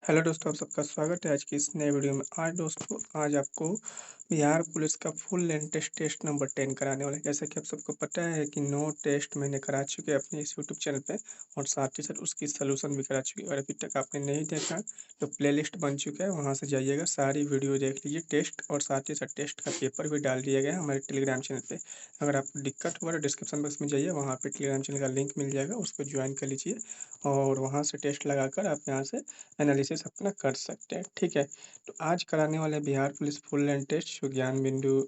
Hello दोस्तों, आप सबका स्वागत है आज की इस नए वीडियो में। आज दोस्तों, आज आपको बिहार पुलिस का फुल लेंथ टेस्ट नंबर 10 कराने वाले हैं। जैसा कि आप सबको पता है कि 9 टेस्ट मैंने करा चुके हैं अपने इस यूट्यूब चैनल पे, और साथ ही साथ उसकी सॉल्यूशन भी करा चुके हैं। और अभी तक आपने नहीं देखा तो प्लेलिस्ट बन चुका है, वहाँ से जाइएगा, सारी वीडियो देख लीजिए टेस्ट, और साथ ही साथ टेस्ट का पेपर भी डाल दिया गया है हमारे टेलीग्राम चैनल पे। अगर आपको दिक्कत हुआ तो डिस्क्रिप्शन बॉक्स में जाइए, वहाँ पे टेलीग्राम चैनल का लिंक मिल जाएगा, उसको ज्वाइन कर लीजिए और वहाँ से टेस्ट लगाकर आप यहाँ से एनालिसिस अपना कर सकते हैं। ठीक है, तो आज कराने वाले Bihar police full length test जो Gyan Bindu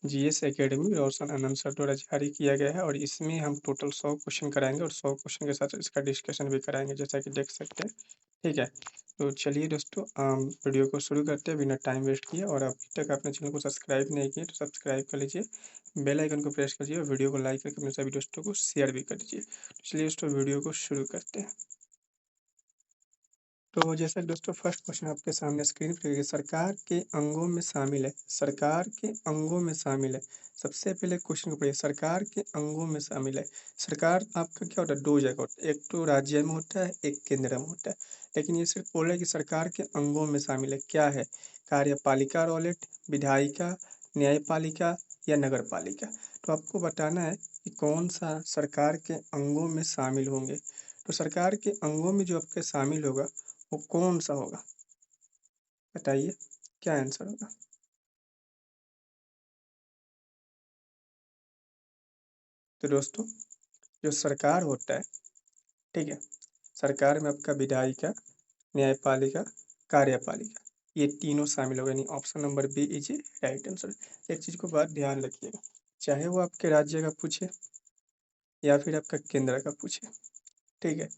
GS academy Roshan Anand sir द्वारा जारी किया गया है, और इसमें हम टोटल 100 क्वेश्चन कराएंगे और 100 क्वेश्चन के साथ इसका डिस्कशन भी कराएंगे, जैसा कि देख सकते हैं। ठीक है, तो चलिए दोस्तों, वीडियो को शुरू करते हैं बिना टाइम वेस्ट किए। और अभी तक आपने चैनल को सब्सक्राइब नहीं किया तो सब्सक्राइब कर लीजिए, बेल आइकन को प्रेस कीजिए और वीडियो को लाइक करके अपने सभी दोस्तों को शेयर भी कर दीजिए। तो चलिए दोस्तों, वीडियो को शुरू करते हैं। तो जैसा कि दोस्तों, फर्स्ट क्वेश्चन आपके सामने स्क्रीन पर है, सरकार के अंगों में शामिल है। सरकार के अंगों में शामिल है। सबसे पहले क्वेश्चन को पढ़िए, सरकार के अंगों में शामिल है। सरकार आपका क्या होता है? दो जगह होता है, एक तो राज्य में होता है, एक केंद्र में होता है। लेकिन ये सिर्फ बोला है कि सरकार के अंगों में शामिल है। क्या है? कार्यपालिका रोलेट, विधायिका, न्यायपालिका या नगर पालिका। तो आपको बताना है कि कौन सा सरकार के अंगों में शामिल होंगे। तो सरकार के अंगों में जो आपके शामिल होगा वो कौन सा होगा? बताइए, क्या आंसर होगा? तो दोस्तों, जो सरकार होता है, ठीक है, सरकार में आपका विधायिका, न्यायपालिका, कार्यपालिका, ये तीनों शामिल होगा, यानी option number B is a right answer. एक चीज को बात ध्यान रखिएगा, चाहे वो आपके राज्य का पूछे या फिर आपका केंद्र का पूछे, ठीक है,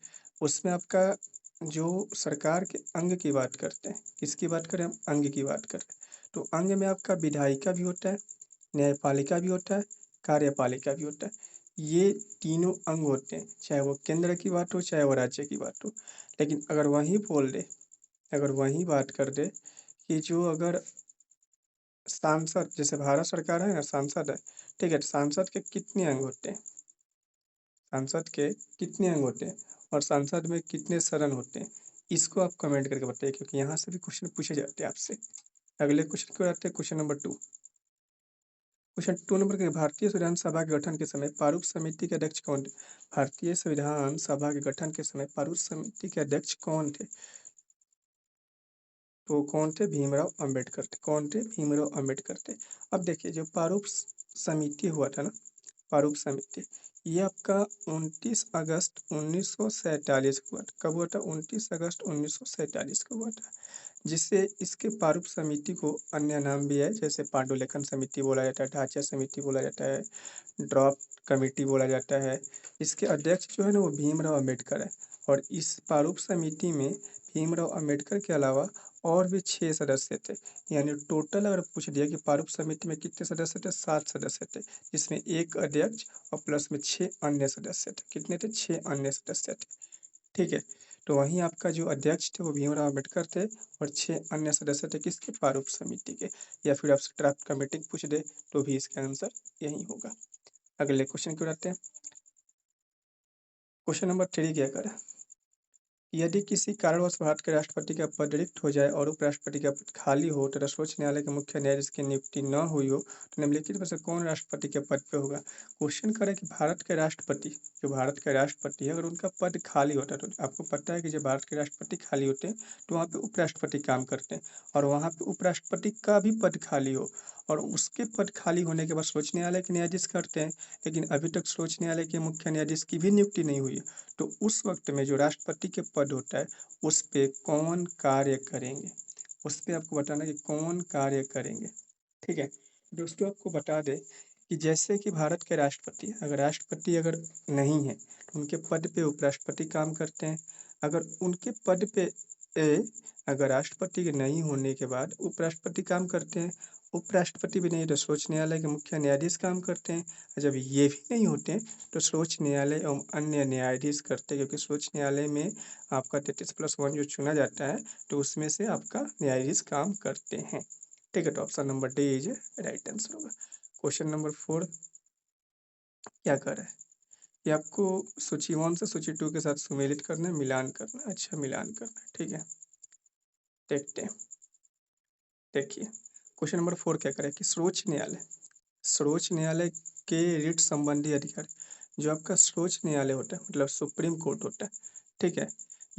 उसमें आपका जो सरकार के अंग की बात करते हैं, किसकी बात करें हम? अंग की बात कर रहे हैं। तो अंग में आपका विधायिका भी होता है, न्यायपालिका भी होता है, कार्यपालिका भी होता है। ये तीनों अंग होते हैं, चाहे वो केंद्र की बात हो चाहे वो राज्य की बात हो। लेकिन अगर वही बोल दे, अगर वही बात कर दे कि जो अगर सांसद, जैसे भारत सरकार है ना, सांसद है, ठीक है, तो सांसद के कितने अंग होते हैं? सांसद के कितने अंग होते हैं और सांसद में कितने सदन होते हैं? इसको आप कमेंट करके बताइए, क्योंकि यहाँ से भी क्वेश्चन पूछे जाते हैं आपसे। अगले क्वेश्चन को आते हैं, क्वेश्चन नंबर 2। क्वेश्चन 2 नंबर के, भारतीय संविधान सभा के गठन के समय प्रारूप समिति के अध्यक्ष कौन थे? भारतीय संविधान सभा के गठन के समय प्रारूप समिति के अध्यक्ष कौन थे? तो कौन थे? भीमराव अंबेडकर थे। कौन थे? भीमराव अंबेडकर थे। अब देखिए, जो प्रारूप समिति हुआ था ना, प्रारूप समिति, ये आपका 29 अगस्त 1947 को हुआ था। कब हुआ था? 29 अगस्त 1947 को हुआ था। जिससे इसके प्रारूप समिति को अन्य नाम भी है, जैसे पांडुलिखन समिति बोला जाता है, ढांचा समिति बोला जाता है, ड्राफ्ट कमेटी बोला जाता है। इसके अध्यक्ष जो है ना, वो भीमराव अम्बेडकर है। और इस प्रारूप समिति में भीमराव अम्बेडकर के अलावा और भी 6 सदस्य थे। यानी टोटल अगर पूछ दिया कि प्रारूप समिति में कितने सदस्य थे, 7 सदस्य थे, जिसमें एक अध्यक्ष और प्लस में 6 अन्य सदस्य थे। कितने थे? 6 अन्य सदस्य थे। ठीक है, तो वहीं आपका जो अध्यक्ष थे वो भीमराव अम्बेडकर थे, और 6 अन्य सदस्य थे किसके? प्रारूप समिति के। या फिर आपसे ड्राफ्ट कमेटी पूछ दे तो भी इसका आंसर यही होगा। अगले क्वेश्चन को आते हैं। क्वेश्चन नंबर 3 क्या करें? यदि किसी कारणवश भारत के राष्ट्रपति का पद रिक्त हो जाए और उपराष्ट्रपति का पद खाली हो तथा सर्वोच्च न्यायालय के मुख्य न्यायाधीश की नियुक्ति न हुई हो, तो निम्नलिखित में से कौन राष्ट्रपति के पद पे होगा? क्वेश्चन करे कि भारत के राष्ट्रपति, जो भारत के राष्ट्रपति है, अगर उनका पद खाली होता है, तो आपको पता है कि जब भारत के राष्ट्रपति खाली होते हैं तो वहाँ पे उपराष्ट्रपति काम करते हैं, और वहाँ पे उपराष्ट्रपति का भी पद खाली हो और उसके पद खाली होने के बाद सर्वोच्च न्यायालय के न्यायाधीश करते हैं, लेकिन अभी तक सर्वोच्च न्यायालय के मुख्य न्यायाधीश की भी नियुक्ति नहीं हुई है, तो उस वक्त में जो राष्ट्रपति के पद होता है उस पे कौन कार्य करेंगे? उस पे आपको बताना कि कौन कार्य करेंगे। ठीक है, दोस्तों, आपको बता दें कि जैसे कि भारत के राष्ट्रपति, अगर राष्ट्रपति अगर नहीं है तो उनके पद पे उपराष्ट्रपति काम करते हैं। अगर उनके पद पे ए, अगर राष्ट्रपति के नहीं होने के बाद उपराष्ट्रपति काम करते हैं, उपराष्ट्रपति भी नहीं तो सर्वोच्च न्यायालय के मुख्य न्यायाधीश काम करते हैं, और जब ये भी नहीं होते हैं तो सर्वोच्च न्यायालय एवं अन्य न्यायाधीश करते हैं, क्योंकि सर्वोच्च न्यायालय में आपका 33+1 जो चुना जाता है, तो उसमें से आपका न्यायाधीश काम करते हैं। ठीक है, तो option number D is right answer होगा। क्वेश्चन नंबर 4 क्या कर रहा है? ये आपको सूची 1 से सूची 2 के साथ सुमेलित करना है, मिलान करना है। अच्छा, मिलान करना है, ठीक है। देखते हैं। देखिए क्वेश्चन नंबर 4 क्या करे कि सर्वोच्च न्यायालय के रिट संबंधी अधिकार, जो आपका सर्वोच्च न्यायालय होता है मतलब सुप्रीम कोर्ट होता है, ठीक है।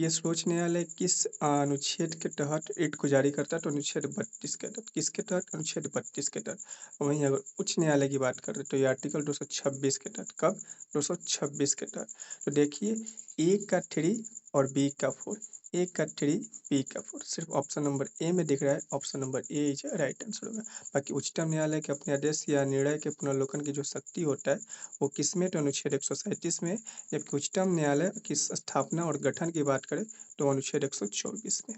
ये सर्वोच्च न्यायालय किस अनुच्छेद के तहत रिट को जारी करता है? तो अनुच्छेद 32 के तहत। किसके तहत? अनुच्छेद 32 के तहत। वहीं अगर उच्च न्यायालय की बात करें तो ये आर्टिकल 226 के तहत। कब? 226 के तहत। तो देखिए ए का 3 और बी का 4, ए का 3 बी का 4, सिर्फ ऑप्शन नंबर ए में दिख रहा है, option number A is right answer होगा। बाकी उच्चतम न्यायालय के अपने आदेश या निर्णय के पुनर्लोकन की जो शक्ति होता है वो किसमें? तो अनुच्छेद 137 में। जबकि उच्चतम न्यायालय की स्थापना और गठन की बात करें तो अनुच्छेद 124 में।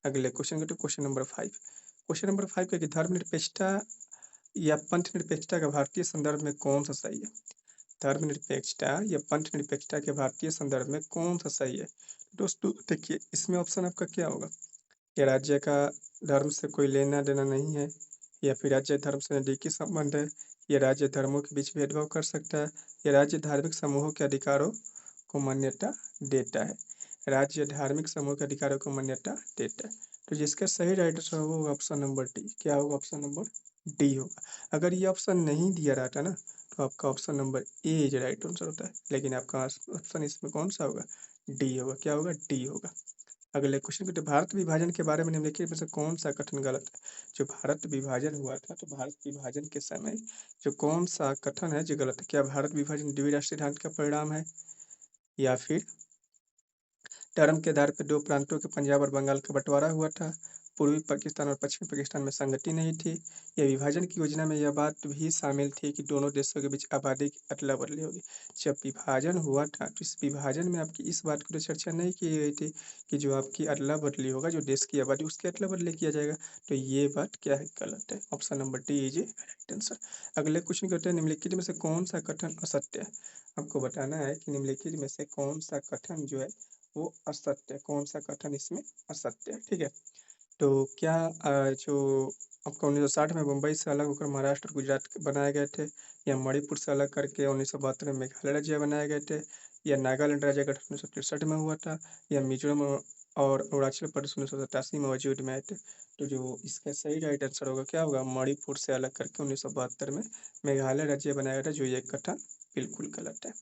अगले क्वेश्चन के क्वेश्चन नंबर 5। क्वेश्चन नंबर 5 का कि धर्मनिरपेक्षता या पंथ निरपेक्षता का भारतीय संदर्भ में कौन सा सही है? धर्मनिरपेक्षता या पंथ निरपेक्षता के भारतीय संदर्भ में कौन सा सही है? दोस्तों देखिए इसमें ऑप्शन आपका क्या होगा? या राज्य का धर्म से कोई लेना देना नहीं है, या फिर राज्य धर्म से नजदीकी संबंध है, या राज्य धर्मों के बीच भेदभाव कर सकता है, या राज्य धार्मिक समूहों के अधिकारों को मान्यता देता है। राज्य धार्मिक समूह के अधिकारों को मान्यता देता है। तो जिसका सही राइट आंसर होगा ऑप्शन नंबर डी। क्या होगा? ऑप्शन नंबर डी होगा। अगर ये ऑप्शन नहीं दिया रहता ना तो आपका option number A is right answer होता है, लेकिन आपका ऑप्शन इसमें कौन सा होगा? डी होगा। क्या होगा? डी होगा। अगले क्वेश्चन को, तो भारत विभाजन के बारे में निम्नलिखित में से कौन सा कथन गलत है? जो भारत विभाजन हुआ था तो भारत विभाजन के समय जो कौन सा कथन है जो गलत है? क्या भारत विभाजन द्विराष्ट्रीय सिद्धांत का परिणाम है, या फिर धर्म के आधार पर दो प्रांतों के पंजाब और बंगाल का बंटवारा हुआ था, पूर्वी पाकिस्तान और पश्चिमी पाकिस्तान में संगति नहीं थी, या विभाजन की योजना में यह बात भी शामिल थी कि दोनों देशों के बीच आबादी की अदला बदली होगी? जब विभाजन हुआ था तो इस विभाजन में आपकी इस बात की तो चर्चा नहीं की गई थी कि जो आपकी अदला बदली होगा, जो देश की आबादी उसकी अदला बदली किया जाएगा। तो ये बात क्या है? गलत है। Option number D is right answer. अगले क्वेश्चन कहते हैं निम्नलिखित में से कौन सा कथन असत्य है? आपको बताना है कि निम्नलिखित में से कौन सा कथन जो है वो असत्य है, कौन सा कथन इसमें असत्य है, ठीक है। तो क्या जो आपका 1960 में मुंबई से अलग होकर महाराष्ट्र और गुजरात बनाए गए थे, या मणिपुर से अलग करके 1972 में मेघालय राज्य बनाए गए थे, या नागालैंड राज्य गठन 1963 में हुआ था, या मिजोरम और अरुणाचल प्रदेश 1987 में वजूद में आए थे? तो जो इसका सही राइट आंसर होगा क्या होगा? मणिपुर से अलग करके 1972 में मेघालय राज्य बनाया गया था, जो ये कथन बिल्कुल गलत है।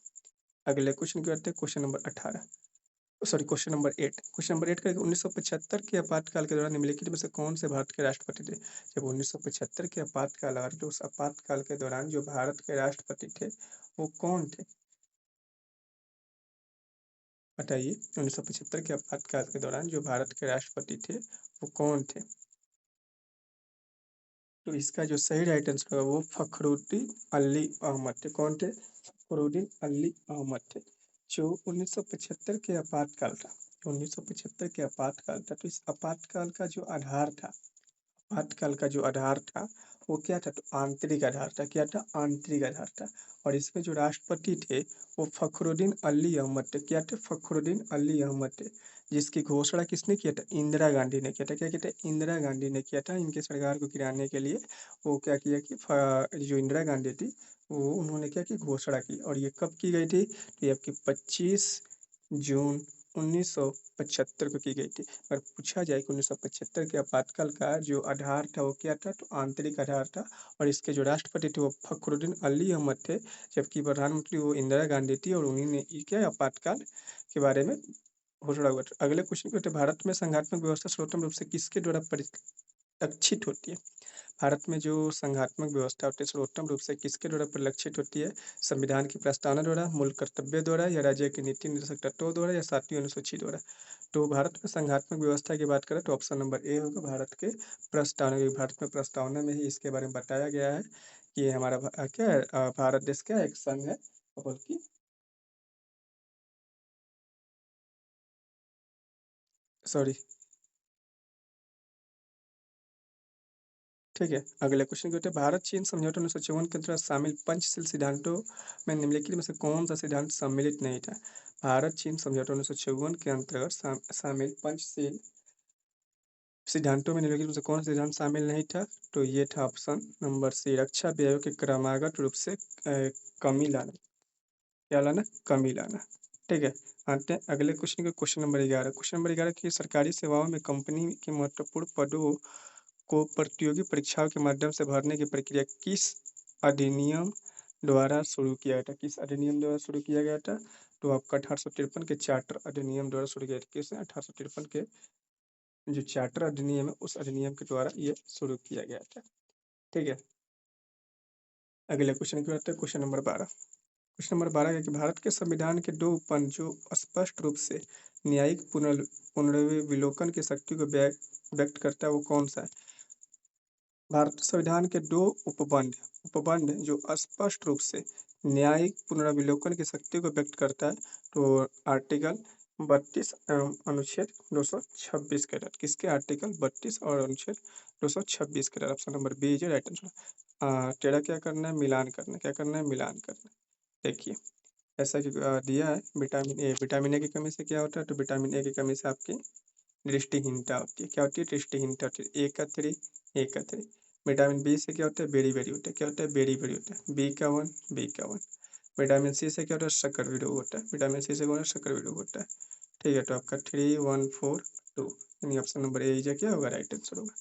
अगले क्वेश्चन की बात है question number 18, sorry question number 8। Question number 8 का 1975 के आपातकाल के दौरान निम्नलिखित में से कौन से भारत के राष्ट्रपति थे? जब 1975 के आपातकाल आ रहा था तो उस आपातकाल के दौरान जो भारत के राष्ट्रपति थे वो कौन थे? बताइए 1975 के आपातकाल के दौरान जो भारत के राष्ट्रपति थे वो कौन थे? तो इसका जो सही राइट आंसर होगा वो फखरुद्दीन अली अहमद थे। कौन थे? फखरुद्दीन अली अहमद थे। जो 1975 के आपातकाल था, 1975 के आपातकाल था, तो इस आपातकाल का जो आधार था, आपातकाल का जो आधार था वो क्या था? तो आंतरिक आधार था। क्या था? आंतरिक आधार था। और इसमें जो राष्ट्रपति थे वो फखरुद्दीन अली अहमद थे। क्या थे? फखरुद्दीन अली अहमद थे, जिसकी घोषणा किसने किया था? इंदिरा गांधी ने किया था। क्या कहते हैं? इंदिरा गांधी ने किया था। इनके सरकार को गिराने के लिए वो क्या किया कि जो इंदिरा गांधी थी वो उन्होंने क्या की घोषणा की, और ये कब की गई थी? तो ये आपकी 25 जून 1975 को की गई थी। अगर पूछा जाए कि 1975 के आपातकाल का जो आधार था वो क्या था? तो आंतरिक आधार था। और इसके जो राष्ट्रपति थे वो फखरुद्दीन अली अहमद थे, जबकि प्रधानमंत्री वो इंदिरा गांधी थी, और उन्हीं ने ये क्या आपातकाल के बारे में घोषणा हुआ था। अगले क्वेश्चन पे, भारत में संघात्मक व्यवस्था सर्वोत्तम रूप से किसके द्वारा परिलक्षित होती है? भारत में जो संघात्मक व्यवस्था होती है सर्वोत्तम रूप से किसके द्वारा परिलक्षित होती है? संविधान की प्रस्तावना द्वारा, मूल कर्तव्य द्वारा, या राज्य के नीति निर्देशक तत्वों द्वारा, या 7वीं अनुसूची द्वारा? तो भारत में संघात्मक व्यवस्था की बात करें तो ऑप्शन नंबर ए होगा भारत के प्रस्तावना। भारत में प्रस्तावना में ही इसके बारे में बताया गया है कि ये हमारा क्या है, भारत देश का एक संघ है, बल्कि सॉरी, ठीक है। अगले क्वेश्चन कहते हैं भारत चीन समझौता 1954 के अंतर्गत शामिल पंचशील सिद्धांतों में निम्नलिखित में से कौन सा सिद्धांत सम्मिलित नहीं था? भारत चीन समझौता 1954 के अंतर्गत शामिल पंचशील सिद्धांतों में निम्नलिखित में से कौन सा सिद्धांत शामिल नहीं था? तो ये था ऑप्शन नंबर सी, रक्षा व्ययों के क्रमागत रूप से कमी लाना। क्या लाना? कमी लाना। ठीक है। आते हैं अगले क्वेश्चन के क्वेश्चन नंबर 11। क्वेश्चन नंबर 11 की सरकारी सेवाओं में कंपनी के महत्वपूर्ण पदों को प्रतियोगी परीक्षाओं के माध्यम से भरने की प्रक्रिया किस अधिनियम द्वारा शुरू किया गया था? किस अधिनियम द्वारा शुरू किया गया था? तो आपका 1853 के चार्टर अधिनियम द्वारा शुरू किया था। किस 1853 के जो चार्टर अधिनियम है उस अधिनियम के द्वारा ये शुरू किया गया था। ठीक है। अगले क्वेश्चन की बात है क्वेश्चन नंबर 12। क्वेश्चन नंबर 12 है कि भारत के संविधान के दो उपबंध जो स्पष्ट रूप से न्यायिक पुनर्विलोकन की शक्ति को व्यक्त करता है वो कौन सा है? भारतीय संविधान के दो उपबंध उपबंध जो स्पष्ट रूप से न्यायिक पुनर्विलोकन की शक्ति को व्यक्त करता है तो आर्टिकल 32 एवं अनुच्छेद 226 के तहत किसके आर्टिकल 32 और अनुच्छेद 226 के तहत option number B is right answer. तेरा क्या करना है मिलान करना है। क्या करना है मिलान करना है। देखिए ऐसा कि दिया है विटामिन ए की कमी से क्या होता है तो विटामिन ए की कमी से आपकी दृष्टिहीनता होती है। क्या होती है? दृष्टिहीनता होती है। ए का 3 ए का 3। विटामिन बी से क्या होता है? बेरी बेरी होता है। क्या होता है? बेरी बेरी होता है। बी का 1 बी का 1। विटामिन सी से क्या होता है? शक्कर विरोग होता है। विटामिन सी से कौन है? शक्कर विरोग होता है। ठीक है तो आपका 3 1 4 2 यानी ऑप्शन नंबर ए क्या होगा? राइट आंसर होगा।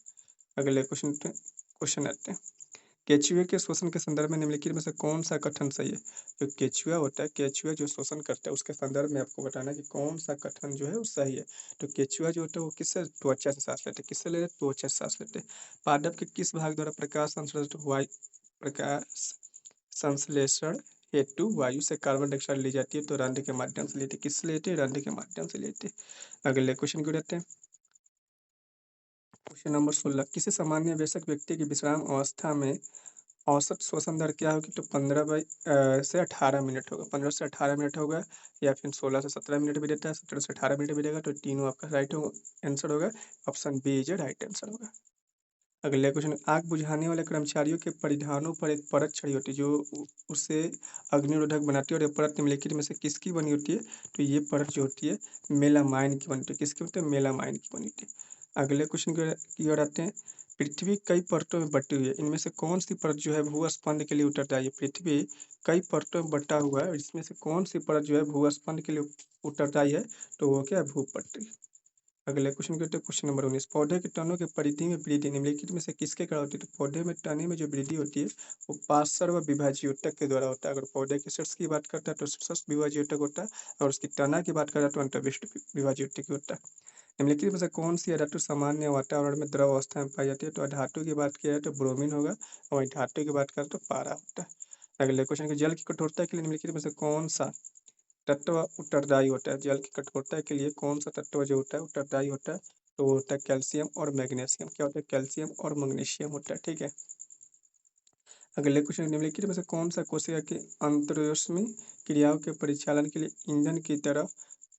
अगले क्वेश्चन आते हैं। केचुए के शोषण के संदर्भ में निम्नलिखित में से कौन सा कथन सही है? जो केचुआ होता है केचुआ जो शोषण करता है उसके संदर्भ में आपको बताना है कि कौन सा कथन जो है वो सही है। तो केचुआ जो होता है वो किससे त्वचा से सांस लेते हैं? किससे ले रहे? त्वचा से सांस लेते हैं। पादप के किस भाग द्वारा प्रकाश संश्लेषण हेतु वायु से कार्बन डाइऑक्साइड ली जाती है? तो रंध्र के माध्यम से लेते हैं। किससे लेते हैं? रंध्र के माध्यम से लेते हैं। अगले क्वेश्चन को रहते हैं क्वेश्चन नंबर 16। किसी सामान्य वयस्क व्यक्ति की विश्राम अवस्था में औसत श्वसन दर क्या होगी? तो 15 से 18 मिनट होगा। 15 से 18 मिनट होगा या फिर 16 से 17 मिनट भी देता है 17 से 18 मिनट भी देगा तो तीनों आपका राइट आंसर होगा। Option B is right answer होगा। अगले क्वेश्चन आग बुझाने वाले कर्मचारियों के परिधानों पर एक परत छड़ी होती है जो उसे अग्निरोधक बनाती है और ये परत निम्नलिखित में से किसकी बनी होती है? तो ये परत जो होती है मेलामाइन की बनी होती है। किसकी होती है? मेलामाइन की बनी होती है। अगले क्वेश्चन की ओर आते हैं। पृथ्वी कई परतों में बटी हुई है इनमें से कौन सी परत जो है भूस्पंद के लिए उत्तरदायी है? पृथ्वी कई परतों में बटा हुआ है इसमें से कौन सी परत जो है भूस्पंद के लिए उत्तरदायी है? तो वो क्या है? भूपट्टी। अगले क्वेश्चन करते हैं क्वेश्चन नंबर 19। पौधे के तनों के परिधि में वृद्धि निम्नलिखित में से किसके कारण होती है? तो पौधे में तने में जो वृद्धि होती है वो पार्श्व व विभाज्योतक के द्वारा होता है। अगर पौधे के शीर्ष की बात करता है तो शीर्ष विभाज्योतक होता है और उसकी तना की बात करता है तो अंतर्विष्ट विभाज्योतक होता है। निम्नलिखित में से कौन सी धातु सामान्य वातावरण में द्रव अवस्था में पाई जाती है? तो धातु की बात किया जाए तो ब्रोमीन होगा और धातु की बात करें तो पारा होता है। अगले क्वेश्चन की जल की कठोरता के लिए निम्नलिखित में से कौन सा तत्व उत्तरदायी होता है? जल की कठोरता के लिए कौन सा तत्व जो होता है उत्तरदायी होता है? तो वो होता है कैल्शियम और मैग्नीशियम। क्या होता है? कैल्शियम और मैग्नीशियम होता है। ठीक है। अगले क्वेश्चन निम्नलिखित में से कौन सा कोशिका की अंतर्योष्मी क्रियाओं के परिचालन के लिए ईंधन की तरह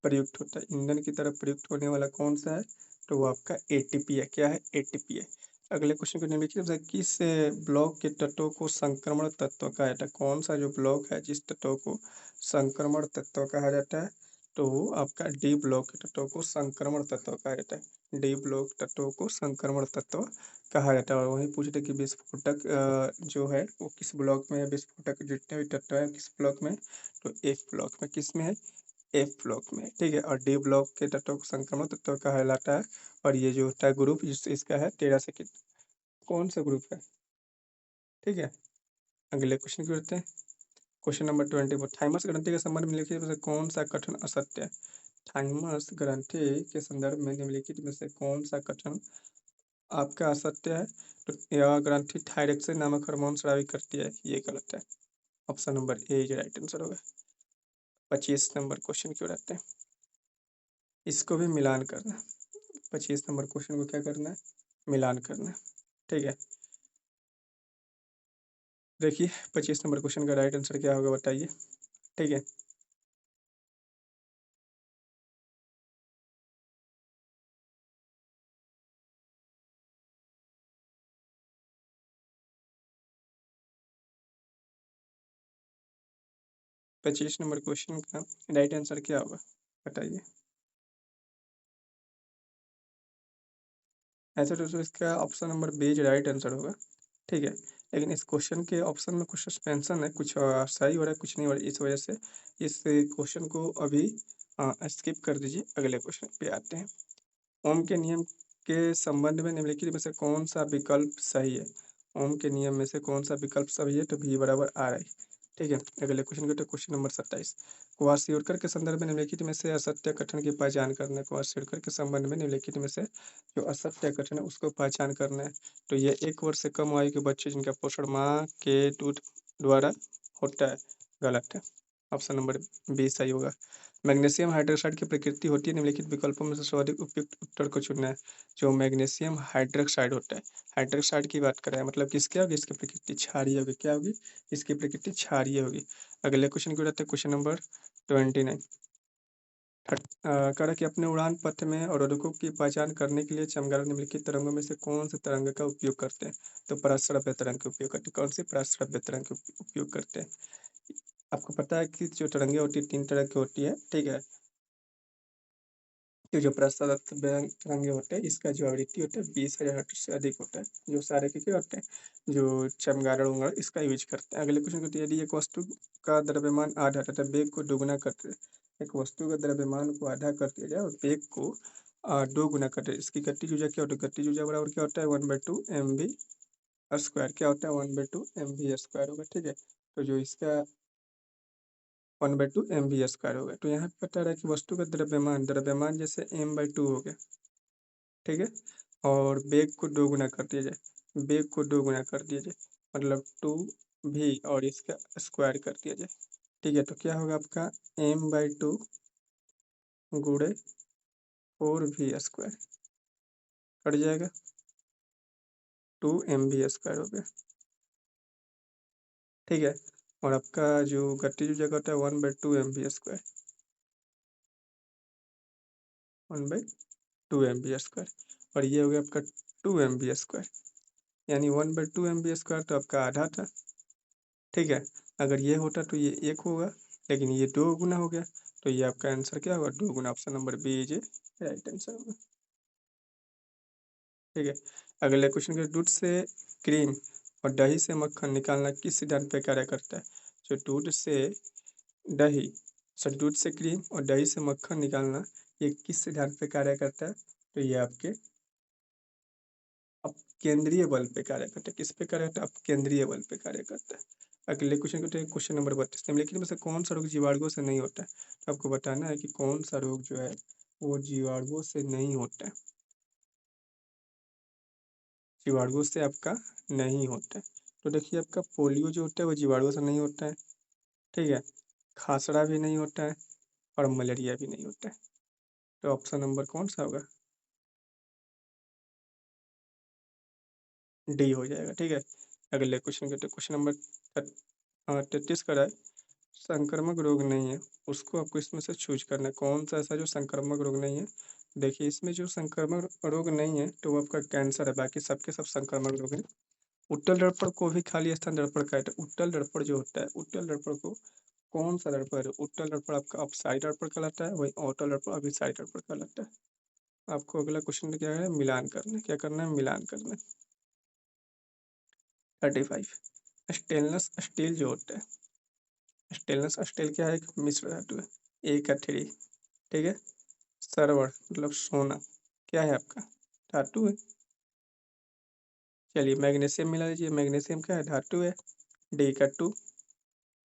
प्रयुक्त होता है? ईंधन की तरह प्रयुक्त होने वाला कौन सा है? तो वो आपका एटीपी है। क्या है? एटीपी है। अगले क्वेश्चन को निम्नलिखित में से किस ब्लॉक के तत्वों को संक्रमण तत्व कहा जाता है? कौन सा जो ब्लॉक है जिस तत्व को संक्रमण तत्व कहा जाता है? तो वो आपका डी ब्लॉक के तत्वों को संक्रमण तत्व कहा जाता है। डी ब्लॉक तत्वों को संक्रमण तत्व कहा जाता है। और वहीं पूछते कि विस्फोटक जो है वो किस ब्लॉक में है? विस्फोटक जितने भी तत्व है किस ब्लॉक में? तो एफ ब्लॉक में। किस में है? एफ ब्लॉक में। ठीक है। और डी ब्लॉक के तत्वों को संक्रमण तत्व कहलाता है। और ये जो होता है ग्रुप इसका है 13 से कौन सा ग्रुप है? ठीक है। अगले क्वेश्चन की करते हैं क्वेश्चन नंबर 24। थाइमस ग्रंथि के संबंध में निम्नलिखित में से कौन सा कथन असत्य है? थाइमस ग्रंथि के संदर्भ में निम्नलिखित में से कौन सा कथन आपका असत्य है? तो यह ग्रंथि थायरक्सिन नामक हार्मोन स्रावी करती है। ये गलत है। ऑप्शन नंबर ए जो राइट आंसर होगा। 25 नंबर क्वेश्चन की ओर आते हैं। इसको भी मिलान करना है। 25 नंबर क्वेश्चन को क्या करना है? मिलान करना है। ठीक है। देखिए 25 नंबर क्वेश्चन का राइट आंसर क्या होगा बताइए। ठीक है। 25 नंबर क्वेश्चन का राइट आंसर क्या होगा बताइए। ऐसा तो इसका option number B right answer होगा। ठीक है। लेकिन इस क्वेश्चन के ऑप्शन में कुछ सस्पेंशन है, कुछ सही हो रहा है, कुछ नहीं हो रहा है। इस वजह से इस क्वेश्चन को अभी स्किप कर दीजिए, अगले क्वेश्चन पे आते हैं। ओम के नियम के संबंध में निम्नलिखित में से कौन सा विकल्प सही है? ओम के नियम में से कौन सा विकल्प सही है? तो भी बराबर आर आई। ठीक है, अगले क्वेश्चन को, तो क्वेश्चन नंबर 27। क्वासियोरकर के संदर्भ में निम्नलिखित में से असत्य कथन की पहचान करना है। क्वासियोरकर के संबंध में निम्नलिखित में से जो असत्य कथन है उसको पहचान करना है। तो ये 1 वर्ष से कम आयु के बच्चे जिनका पोषण माँ के दूध द्वारा होता है, गलत है। ऑप्शन नंबर बी सही होगा। मैग्नीशियम हाइड्रोक्साइड की प्रकृति होती है, निम्नलिखित विकल्पों में से सर्वाधिक उपयुक्त उत्तर को चुनना है। जो मैग्नीशियम हाइड्रोक्साइड होता है, हाइड्रोक्साइड की बात करें, मतलब किसकी होगी? इसकी प्रकृति क्षारीय होगी। क्या होगी? इसकी प्रकृति क्षारीय होगी। अगले क्वेश्चन की उठाते हैं, क्वेश्चन नंबर 29। करा कि अपने उड़ान पथ में अवरोधकों की पहचान करने के लिए चमगादड़ निम्नलिखित तरंगों में से कौन से तरंग का उपयोग करते हैं? तो पराश्रव्य तरंग का उपयोग करते हैं। कौन सी? पराश्रव्य तरंग का उपयोग करते हैं। आपको पता है कि जो तरंगे होती है 3 तरह की होती है, ठीक है। ये जो पराश्रव्य तरंगे होते हैं, इसका जो आवृत्ति होता है 20,000 हर्ट्ज से अधिक होता है। जो सारे के क्या होते हैं? जो चमगादड़ उमगादड़ इसका यूज करते हैं। अगले क्वेश्चन को, यदि एक वस्तु का द्रव्यमान आधा तथा वेग को दोगुना करते, एक वस्तु का द्रव्यमान को आधा कर दिया जाए और वेग को 2 गुना कर दिया, इसकी गतिज ऊर्जा क्या होती है? गतिज ऊर्जा बराबर क्या होता है? 1/2 mv²। क्या होता है? 1/2 mv² होगा, ठीक है। तो जो इसका 1/2 mv² हो गया। तो यहाँ पे बता रहा है कि वस्तु का द्रव्यमान, द्रव्यमान जैसे m/2 हो गया, ठीक है। और वेग को 2 गुना कर दिया जाए, वेग को 2 गुना कर दिया जाए, मतलब 2v और इसका स्क्वायर कर दिया जाए, ठीक है। तो क्या होगा आपका? m/2 गुणे 4v² कट जाएगा, 2mv² हो गया, ठीक है। और आपका जो गतिज ऊर्जा होता है 1/2 mv², 1/2 mv²। और ये हो गया आपका 2 mv², यानी 1/2 mv² तो आपका आधा था, ठीक है। अगर ये होता तो ये 1 होगा, लेकिन ये 2 गुना हो गया, तो ये आपका आंसर क्या होगा? 2 गुना। Option number B is right answer होगा, ठीक है। अगले क्वेश्चन के, दूध से क्रीम और दही से मक्खन निकालना किस सिद्धांत पर कार्य करता है? जो दूध से दही, सॉरी, दूध से क्रीम और दही से मक्खन निकालना, ये किस सिद्धांत पे कार्य करता है? तो ये आपके केंद्रीय बल पे कार्य करता है। किस पे कार्य करता है? केंद्रीय बल पे कार्य करता है। अगले क्वेश्चन को, क्वेश्चन नंबर 32। निम्नलिखित में से कौन सा रोग जीवाणुओं से नहीं होता है? तो आपको बताना है कि कौन सा रोग जो है वो जीवाणुओं से नहीं होता है, जीवाणुओं से आपका नहीं होता है। तो देखिए, आपका पोलियो जो होता है वो जीवाणुओं से नहीं होता है, ठीक है। खासरा भी नहीं होता है और मलेरिया भी नहीं होता है। तो ऑप्शन नंबर कौन सा होगा? डी हो जाएगा, ठीक है। अगले क्वेश्चन के, तो क्वेश्चन नंबर 33 का है, संक्रामक रोग नहीं है, उसको आपको इसमें से चूज करना है। कौन सा ऐसा जो संक्रामक रोग नहीं है? देखिए, इसमें जो संक्रामक रोग नहीं है तो वो आपका कैंसर है, बाकी सबके सब संक्रामक रोग है। उत्तल दर्पण को भी खाली स्थान दर्पण कहते हैं। उत्तल दर्पण जो होता है, उत्तल दर्पण को कौन सा दर्पण है? उत्तल दर्पण आपका अपसाइड दर्पण कहलाता है, वही अवतल दर्पण अभिसाइड दर्पण कहलाता है। आपको अगला क्वेश्चन क्या है? मिलान करना है। क्या करना है? मिलान करना है। 35। स्टेनलेस स्टील जो होता है, स्टेनलेस स्टील क्या है? एक मिश्र धातु है, ए का 3, ठीक है। सरवण मतलब सोना, क्या है आपका? धातु है। चलिए, मैग्नीशियम मिला लीजिए, मैग्नीशियम क्या है? धातु है, डी का 2,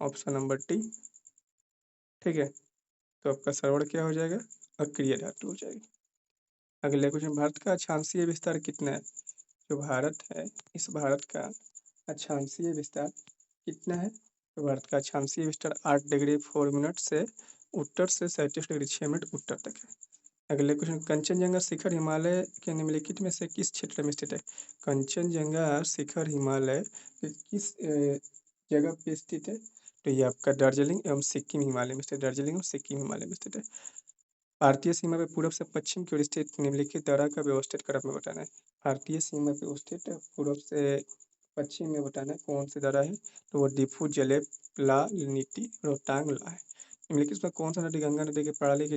ऑप्शन नंबर डी, ठीक है। तो आपका सरवण क्या हो जाएगा? अक्रिय धातु हो जाएगी। अगले क्वेश्चन, भारत का अक्षांशीय विस्तार कितना है? जो भारत है, इस भारत का अक्षांशीय विस्तार कितना है? तो भारत का अक्षांशीय विस्तार 8 डिग्री 4 मिनट से उत्तर से 37 डिग्री 6 मिनट उत्तर तक है। अगले क्वेश्चन, कंचनजंगा शिखर हिमालय के निम्नलिखित में से किस क्षेत्र में स्थित है? कंचनजंगा शिखर हिमालय के किस जगह पे स्थित है? तो ये आपका दार्जिलिंग एवं सिक्किम हिमालय में स्थित, दार्जिलिंग और सिक्किम हिमालय में स्थित है। भारतीय सीमा पे पूर्व से पश्चिम की ओर स्थित निम्नलिखित धारा का व्यवस्थित क्रम में बताना है। भारतीय सीमा पे स्थित पूर्व से पश्चिम में बताना है कौन सी धारा है? तो वो डिफू, जलेब, ला, नीति, रोहतांग, ला है। निम्नलिखित में कौन सा नदी गंगा नदी के प्रणाली की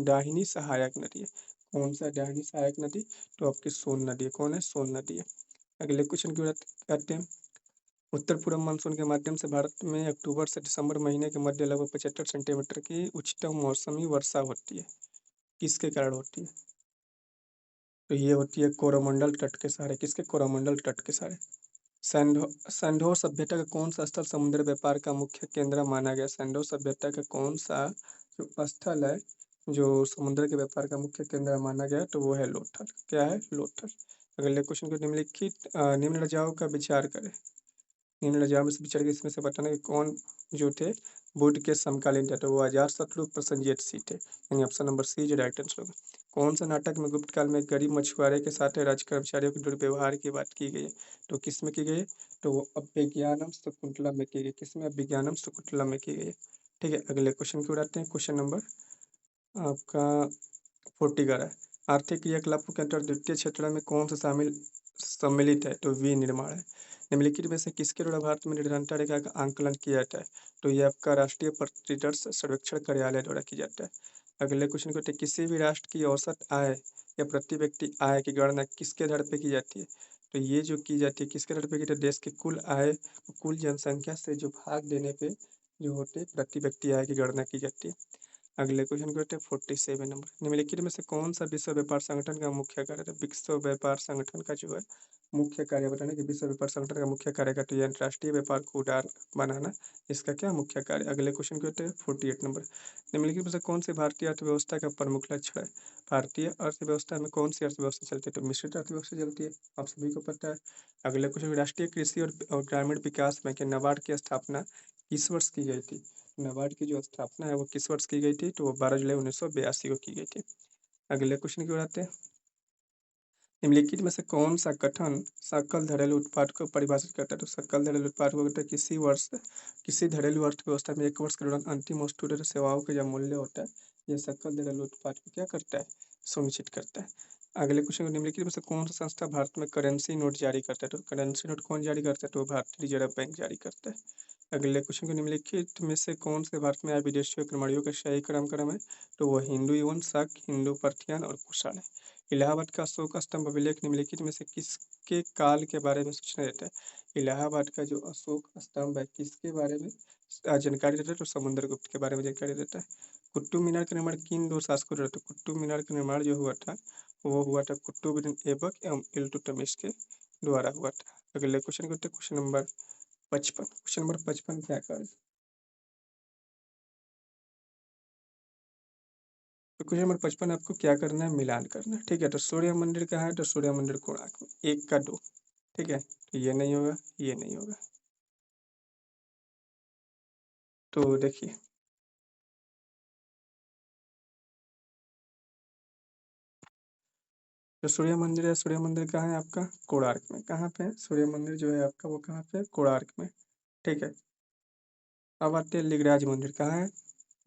दाहिनी सहायक नदी है? कौन सा दाहिनी सहायक नदी? तो आपकी सोन नदी है। कौन है? सोन नदी है। अगले क्वेश्चन की ओर आते हैं। उत्तर पूर्व मानसून के माध्यम से भारत में अक्टूबर से दिसंबर महीने के मध्य लगभग 75 सेंटीमीटर की उच्चतम मौसमी वर्षा होती है। किसके कारण होती है? तो ये होती है कोरोमंडल तट के सहारे। किसके? कोरोमंडल तट के सहारे। सैंडोर सभ्यता का कौन सा स्थल समुद्र व्यापार का मुख्य केंद्र माना गया? सैंडोर सभ्यता का कौन सा जो स्थल है जो समुद्र के व्यापार का मुख्य केंद्र माना गया, तो वो है लोथल। क्या है? लोथल। अगले क्वेश्चन को निम्नलिखित निम्न रजाओं का विचार करें। निम्न रजाओं में से विचार के इसमें से बताना कि कौन जो थे बुद्ध के समकालीन थे, तो वो अजात शत्रु प्रसेनजीत सी थे। यानी ऑप्शन नंबर सी जो राइट आंसर होगा। कौन सा नाटक में गुप्त काल में गरीब मछुआरे के साथ राज कर्मचारियों के दुर्व्यवहार की बात की गई है? तो किस में की गई है? तो वो अभिज्ञानम शकुंतलम में की गई। किसमें? अभिज्ञानम शकुंतलम में की गई है। ठीक है, अगले क्वेश्चन की ओर आते हैं। क्वेश्चन नंबर आपका 40 का है। आर्थिक क्रियाकलापों के अंतर्गत द्वितीय क्षेत्र में कौन सा सम्मिलित है? तो विनिर्माण है। निम्नलिखित में से किसके द्वारा भारत में निर्धनता रेखा का आंकलन किया जाता है? तो ये आपका राष्ट्रीय प्रतिदर्श सर्वेक्षण कार्यालय द्वारा किया जाता है। अगले क्वेश्चन को किसी भी राष्ट्र की औसत आय या प्रति व्यक्ति आय की गणना किसके आधार पर की जाती है? तो ये जो की जाती है किसके आधार पर की जाती है? देश की कुल आय कुल जनसंख्या से जो भाग देने पे जो होते प्रति व्यक्ति आय की गणना की जाती है। अगले क्वेश्चन करते हैं 47 नंबर। निम्नलिखित में से कौन सा विश्व व्यापार संगठन का मुख्य कार्य है? विश्व व्यापार संगठन का जो है मुख्य कार्य बताना कि विश्व व्यापार संगठन का मुख्य कार्य का तो ये अंतर्राष्ट्रीय व्यापार को उदार बनाना इसका क्या मुख्य कार्य। अगले क्वेश्चन करते हैं 48 नंबर। निम्नलिखित में से कौन सी भारतीय अर्थव्यवस्था का प्रमुख लक्षण है? भारतीय अर्थव्यवस्था में कौन सी अर्थव्यवस्था चलती है? तो मिश्रित अर्थव्यवस्था चलती है, आप सभी को पता है। अगले क्वेश्चन, राष्ट्रीय कृषि और ग्रामीण विकास बैंक नाबार्ड की स्थापना किस वर्ष की गई थी? नाबार्ड की जो स्थापना है वो किस वर्ष की गई थी? तो वो 12 जुलाई 1982 को की गई थी। अगले क्वेश्चन की ओर आते हैं। निम्नलिखित में से कौन सा कथन सकल घरेलू उत्पाद को परिभाषित करता है? तो सकल घरेलू उत्पाद को कहते हैं किसी वर्ष किसी घरेलू अर्थव्यवस्था में एक वर्ष के दौरान अंतिम वस्तु तथा सेवाओं का जो मूल्य होता है, यह सकल घरेलू उत्पाद को क्या करता है? सुनिश्चित करता है। अगले क्वेश्चन, निम्नलिखित में से कौन सा संस्था भारत में करेंसी नोट जारी करता है? तो करेंसी नोट कौन जारी करता है? तो भारतीय रिजर्व बैंक जारी करता है। अगले क्वेश्चन को, निम्नलिखित में से कौन से भारत में आए विदेशियों के मणियों का सही क्रम है? तो वो हिंदू यवन, शक, हिंदू पर्थियन और कुषाण है। इलाहाबाद का अशोक स्तंभ अभिलेख निम्नलिखित में से किसके काल के बारे में सूचना देता है? इलाहाबाद का जो अशोक स्तंभ है किसके बारे में जानकारी देता है? तो समुद्रगुप्त के बारे में जानकारी देता है। कुतुब मीनार का निर्माण किन दो शासकों द्वारा? तो कुतुब मीनार का निर्माण जो हुआ था वो हुआ था कुतुबुद्दीन ऐबक एवं इल्तुतमिश के द्वारा हुआ था। अगले क्वेश्चन करते हैं, क्वेश्चन नंबर 55। क्वेश्चन नंबर 55 क्या कर, तो क्वेश्चन नंबर 55 आपको क्या करना है? मिलान करना है। ठीक है, तो सूर्य मंदिर कहाँ है? तो सूर्य मंदिर कोणार्क में। एक का दो। ठीक है, तो ये नहीं होगा, ये नहीं होगा। तो देखिए, जो सूर्य मंदिर है, सूर्य मंदिर कहाँ है आपका? कोणार्क में। कहाँ पे है सूर्य मंदिर जो है आपका? वो कहाँ पे है? कोणार्क में। ठीक है, अब आते हैं लिंगराज मंदिर कहाँ है?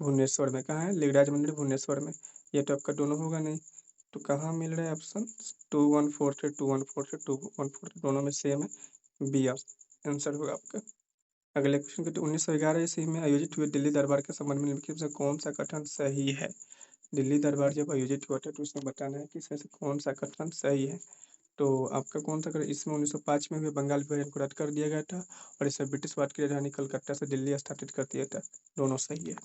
भुवनेश्वर में। कहाँ है? लिंगराज मंदिर भुवनेश्वर में। ये तो आपका दोनों होगा नहीं, तो कहाँ मिल रहा है ऑप्शन? 2143, 2143, 2143 दोनों में सेम है। बी आंसर होगा आपका। अगले क्वेश्चन के, तो 1911 ईस्वी में आयोजित हुए दिल्ली दरबार के संबंध में निम्नलिखित में से कौन सा कथन सही है? दिल्ली दरबार जब आयोजित हुआ था तो उसमें बताना है कि इसमें से कौन सा कथन सही है। तो आपका कौन सा कथन? इसमें 1905 में भी बंगाल विभाजन को रद्द कर दिया गया था और इसे ब्रिटिश भारत की राजधानी कलकत्ता से दिल्ली स्थापित कर दिया था। दोनों सही है।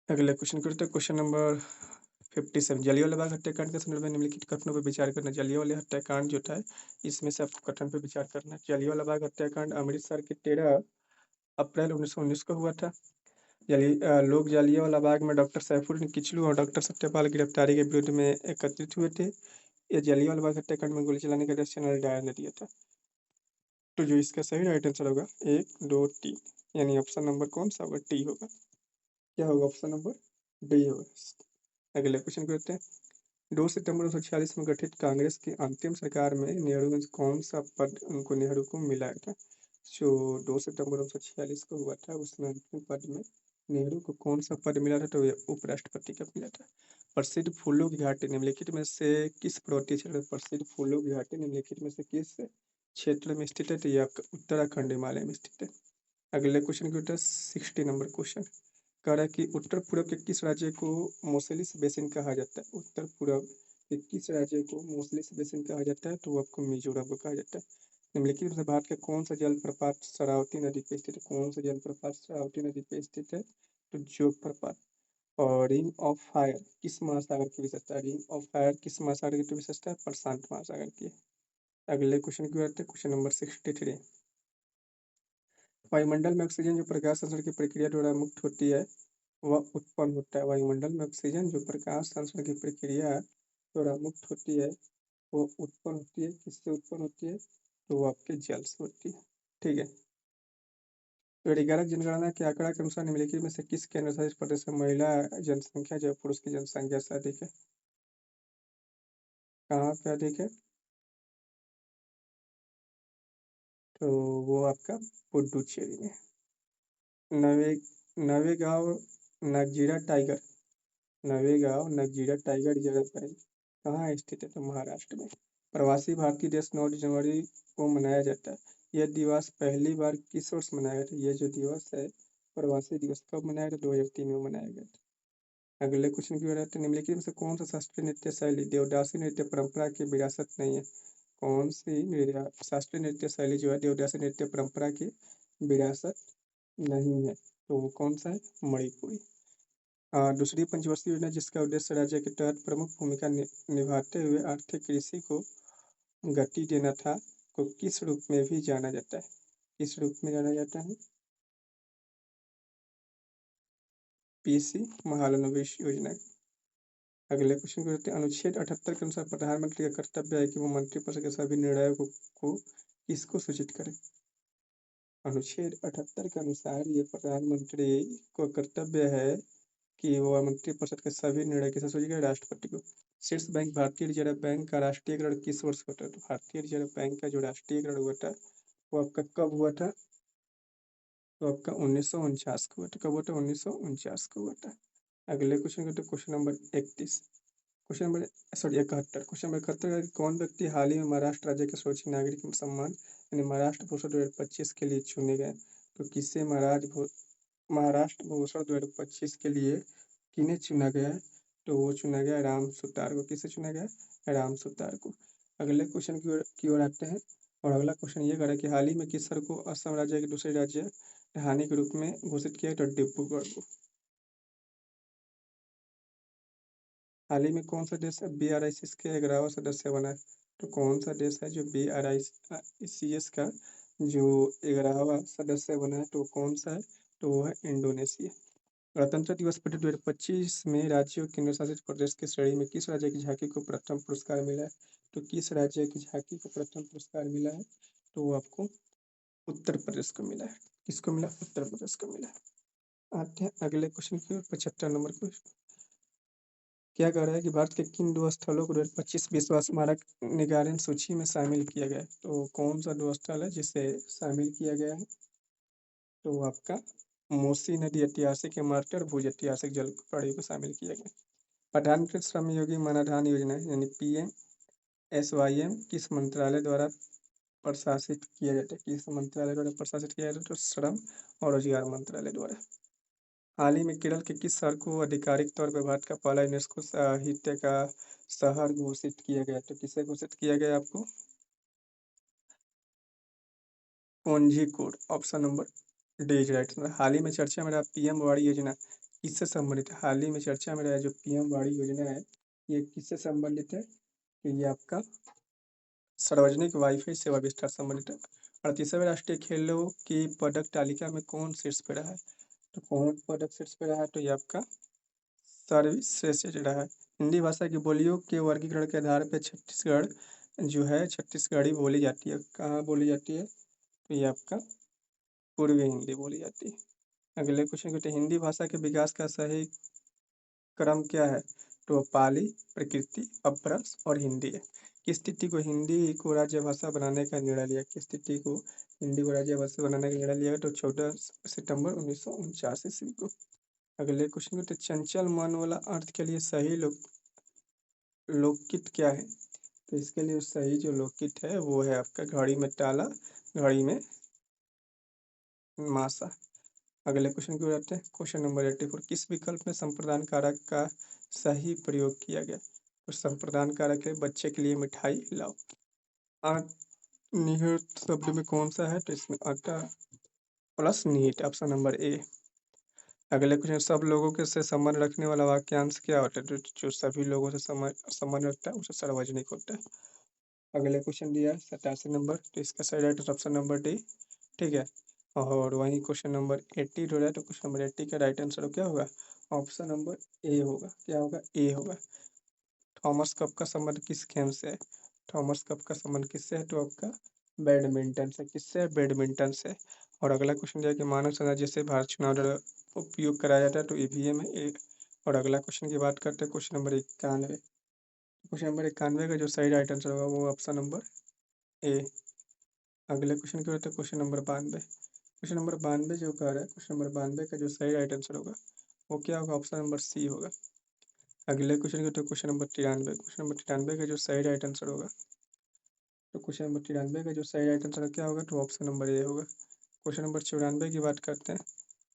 अगले क्वेश्चन करते हैं, क्वेश्चन नंबर 57। जलियांवाला बाग हत्याकांड के संदर्भ में निम्नलिखित कथनों पर विचार करना। जलियांवाला हत्याकांड जो था इसमें से आपको कथन पर विचार करना है। जलियांवाला बाग हत्याकांड अमृतसर के 13 अप्रैल 1919 को हुआ था। लोग जलियांवाला बाग में डॉक्टर सैफुद्दीन किचलू और डॉक्टर सत्यपाल की गिरफ्तारी के विरुद्ध में एकत्रित हुए थे। ये जलियांवाला बाग हत्याकांड में गोली चलाने का आदेश जनरल डायर ने दिया था। तो जो इसका सही राइट आंसर होगा 1, 2, 3, यानी ऑप्शन नंबर कौन सा होगा? टी होगा। क्या होगा? ऑप्शन नंबर डी होगा। अगले क्वेश्चन करते हैं। 2 सितंबर 1946 में गठित कांग्रेस की अंतिम सरकार में नेहरू में कौन सा पद उनको नेहरू को मिला था? जो 2 सितंबर 1946 को हुआ था उसमें अंतिम पद में नेहरू को कौन सा पद मिला था? तो ये उपराष्ट्रपति का मिला था। प्रसिद्ध फूलों की घाटी निम्नलिखित में से किस पर्वतीय क्षेत्र में प्रसिद्ध फूलों की घाटी निम्नलिखित में से किस क्षेत्र में स्थित है? तो ये आपका उत्तराखंड हिमालय में स्थित है। अगले क्वेश्चन की उत्तर 60 नंबर क्वेश्चन कह रहा है कि उत्तर पूर्व के किस राज्य को मोसेलिस बेसिन कहा जाता है? उत्तर पूर्व कि किस राज्य को मोस्टलेस बेसिन कहा जाता है, तो वो आपको मिजोरम को कहा जाता है। निम्नलिखित में से भारत का कौन सा जलप्रपात शरावती नदी पे स्थित है? कौन सा जलप्रपात शरावती नदी पे स्थित है? तो जोग प्रपात। और रिंग ऑफ फायर किस महासागर की विशेषता है? रिंग ऑफ फायर किस महासागर की विशेषता है? प्रशांत महासागर की। अगले क्वेश्चन की बात है, क्वेश्चन नंबर 63। वायुमंडल में ऑक्सीजन जो प्रकाश संश्लेषण की प्रक्रिया द्वारा मुक्त होती है वह उत्पन्न होता है। वायुमंडल में ऑक्सीजन जो प्रकाश संश्लेषण की प्रक्रिया द्वारा मुक्त होती है वो उत्पन्न होती है। किससे उत्पन्न होती है? तो वो आपके जल से होती है। ठीक है। तो 11 जनगणना के आंकड़ा के अनुसार निम्नलिखित में से किस केंद्र शासित प्रदेश में महिला जनसंख्या जो पुरुष की जनसंख्या से अधिक है? कहाँ पे अधिक है? तो वो आपका पुडुचेरी में। नवे Navegaon Nagzira tiger Navegaon Nagzira tiger reserve है कहाँ स्थित है? तो महाराष्ट्र में। प्रवासी भारतीय दिवस 9 जनवरी को मनाया जाता है। यह दिवस पहली बार किस वर्ष मनाया गया था? यह जो दिवस है प्रवासी दिवस कब मनाया गया? 2003 में मनाया गया था। अगले क्वेश्चन की ओर आते हैं, निम्नलिखित में से कौन सा शास्त्रीय नृत्य शैली देवदासी नृत्य परंपरा की विरासत नहीं है? कौन सी शास्त्रीय नृत्य शैली जो है देवदासी नृत्य परंपरा की विरासत नहीं है? तो वो कौन सा है? मणिपुरी। दूसरी पंचवर्षीय योजना जिसका उद्देश्य राज्य के तहत प्रमुख भूमिका निभाते हुए आर्थिक कृषि को गति देना था को किस रूप में भी जाना जाता है? किस रूप में जाना जाता है? पीसी महालनोबिस योजना। अगले क्वेश्चन को देखते हैं, अनुच्छेद 78 के अनुसार प्रधानमंत्री का कर्तव्य है कि वो मंत्रिपरिषद के सभी निर्णयों को किसको सूचित करे? अनुच्छेद 78 के अनुसार ये प्रधानमंत्री को कर्तव्य है कि वो मंत्रिपरिषद के सभी निर्णय किसे सूचित करे? राष्ट्रपति को। शीर्ष बैंक भारतीय रिजर्व बैंक का राष्ट्रीयकरण किस वर्ष हुआ था? तो भारतीय रिजर्व बैंक का जो राष्ट्रीयकरण हुआ था वो आपका कब हुआ था? तो आपका 1949 को हुआ था। कब हुआ था? 1949 को हुआ था। अगले क्वेश्चन करते हैं, question number 31। Question number sorry 71। Question number 71 है कि कौन व्यक्ति हाल ही में महाराष्ट्र राज्य के सर्वोच्च नागरिक सम्मान यानी महाराष्ट्र भूषण 2025 के लिए चुने गए? तो किसे महाराष्ट्र भूषण 2025 के लिए किन्हें चुना गया है? तो वो चुना गया राम सुतार को। किसे चुना गया? राम सुतार को। अगले क्वेश्चन की ओर आते हैं, और अगला क्वेश्चन ये कह रहा है कि हाल ही में किस शहर को असम राज्य के दूसरे राज्य राजधानी के रूप में घोषित किया? तो डिब्रूगढ़ को। हाल ही में कौन सा देश BRICS के 11वां सदस्य बना है? तो कौन सा देश है जो BRICS का जो 11वां सदस्य बना है? तो कौन सा है? तो वो है इंडोनेशिया। गणतंत्र दिवस परेड 2025 में राज्य और केंद्र शासित प्रदेश की श्रेणी में किस राज्य की झांकी को प्रथम पुरस्कार मिला है? तो किस राज्य की झांकी को प्रथम पुरस्कार मिला है? तो वो आपको उत्तर प्रदेश को मिला है। किसको मिला? उत्तर प्रदेश को मिला है। आते हैं अगले क्वेश्चन की ओर, 75 नंबर क्वेश्चन। क्या कह रहा है कि भारत के किन दो स्थलों को 2025 विश्व स्मारक निगारन सूची में शामिल किया गया है? तो कौन सा दो स्थल है जिसे शामिल किया गया है? तो आपका मूसी नदी ऐतिहासिक इमारत और भूज ऐतिहासिक जल प्रणाली को शामिल किया गया। प्रधानमंत्री श्रम योगी मानधन योजना यानी PMSYM किस मंत्रालय द्वारा प्रशासित किया जाता है? किस मंत्रालय द्वारा प्रशासित किया जाता है? तो श्रम और रोजगार मंत्रालय द्वारा। हाल ही में केरल के किस शहर को आधिकारिक तौर पर भारत का पहला यूनेस्को साहित्य का शहर घोषित किया गया? तो किसे घोषित किया गया आपको? Kozhikode. Option number D is right. हाल ही में चर्चा में रहा PM वाड़ी योजना किससे संबंधित है? हाल ही में चर्चा में रहा जो PM वाड़ी योजना है ये किससे संबंधित है? कि ये आपका सार्वजनिक वाईफाई सेवा विस्तार संबंधित है। 38वें राष्ट्रीय खेलों की पदक तालिका में कौन शीर्ष पे रहा है? तो कौन पदक शीर्ष पे रहा है? तो ये आपका सर्वश्रेष्ठ रहा है। हिंदी भाषा की बोलियों के वर्गीकरण के आधार पर छत्तीसगढ़ जो है छत्तीसगढ़ी बोली जाती है। कहाँ बोली जाती है? तो ये आपका पूर्वी हिंदी बोली जाती है। अगले क्वेश्चन कहते हैं, हिंदी भाषा के विकास का सही क्रम क्या है? तो पाली, प्रकृति, अपभ्रंश और हिंदी है। किस तिथि को हिंदी को राज्य भाषा बनाने का निर्णय लिया? किस तिथि को हिंदी को राज्य भाषा बनाने का निर्णय लिया गया? तो 14 सितंबर 1949 ईस्वी को। अगले क्वेश्चन कहते हैं, चंचल मन वाला अर्थ के लिए सही लोककित क्या है? तो इसके लिए सही जो लोककित है वो है आपका घड़ी में ताला, घड़ी में मासा। अगले क्वेश्चन की ओर आते हैं, क्वेश्चन नंबर 84। किस विकल्प में संप्रदान कारक का सही प्रयोग किया गया? तो संप्रदान कारक है बच्चे के लिए मिठाई लाओ। निहित शब्द में कौन सा है? तो इसमें आटा प्लस निहित, ऑप्शन नंबर ए। अगले क्वेश्चन, सब लोगों के से संबंध रखने वाला वाक्यांश क्या होता है? तो जो सभी लोगों से संबंध रखता है उसे सार्वजनिक होता है। अगले क्वेश्चन दिया है 87 नंबर, तो इसका सही राइट ऑप्शन नंबर डी। ठीक है, और वहीं क्वेश्चन नंबर 80 जो है, तो क्वेश्चन नंबर 80 का राइट आंसर क्या होगा? ऑप्शन नंबर ए होगा। क्या होगा? ए होगा। थॉमस कप का संबंध किस गेम से है? थॉमस कप का संबंध किससे है? तो आपका बैडमिंटन से। किससे है? बैडमिंटन से। और अगला क्वेश्चन दिया कि मानव संसाधन जिससे भारत चुनाव द्वारा उपयोग कराया जाता है, तो ईवीएम है एक। और अगला क्वेश्चन की बात करते हैं, क्वेश्चन नंबर 91। क्वेश्चन नंबर 91 का जो सही राइट आंसर होगा वो ऑप्शन नंबर ए। अगले क्वेश्चन की होता है क्वेश्चन नंबर 92। क्वेश्चन नंबर 92 जो कह रहा है, क्वेश्चन नंबर 92 का जो सही राइट आंसर होगा वो क्या होगा? ऑप्शन नंबर सी होगा। अगले क्वेश्चन की होता है क्वेश्चन नंबर 93। क्वेश्चन नंबर 93 का जो सही राइट आंसर होगा, तो क्वेश्चन नंबर 93 का जो सही राइट आंसर क्या होगा? तो ऑप्शन नंबर ए होगा। क्वेश्चन नंबर 94 की बात करते हैं।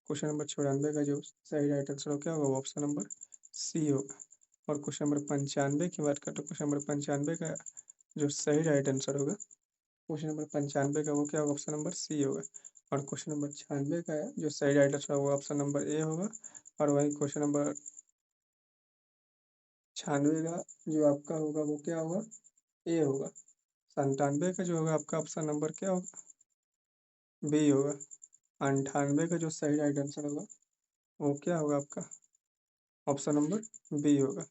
क्वेश्चन नंबर 94 का जो सही राइट आंसर क्या होगा? ऑप्शन नंबर सी होगा। और क्वेश्चन नंबर 95 की बात करते हैं। क्वेश्चन नंबर 95 का जो सही राइट आंसर होगा, क्वेश्चन नंबर 95 का वो क्या होगा? ऑप्शन नंबर सी होगा। और क्वेश्चन नंबर 96 का जो सही राइट आंसर होगा वो ऑप्शन नंबर ए होगा। और वही क्वेश्चन नंबर 96 का जो आपका होगा वो क्या होगा? ए होगा। 97 का जो होगा आपका ऑप्शन नंबर क्या होगा? बी होगा। 98 का जो सही राइट आंसर होगा वो क्या होगा आपका? ऑप्शन नंबर बी होगा।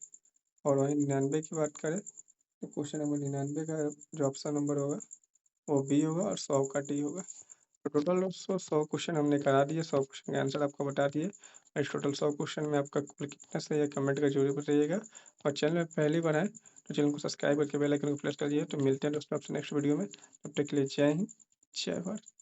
और वहीं 99 की बात करें, तो क्वेश्चन नंबर 99 का जो ऑप्शन नंबर होगा वो बी होगा और 100 का डी होगा। तो टोटल दोस्तों 100 क्वेश्चन हमने करा दिए, 100 क्वेश्चन के आंसर आपको बता दिए। इस टोटल 100 क्वेश्चन में आपका कुल कितना सही है कमेंट का जरूर बताइएगा। और चैनल में पहली बार आए तो चैनल को सब्सक्राइब करके बेल आइकन को प्रेस कर दिए। तो मिलते हैं दोस्तों आपसे नेक्स्ट वीडियो में। तब तक के लिए जय हिंद, जय भारत।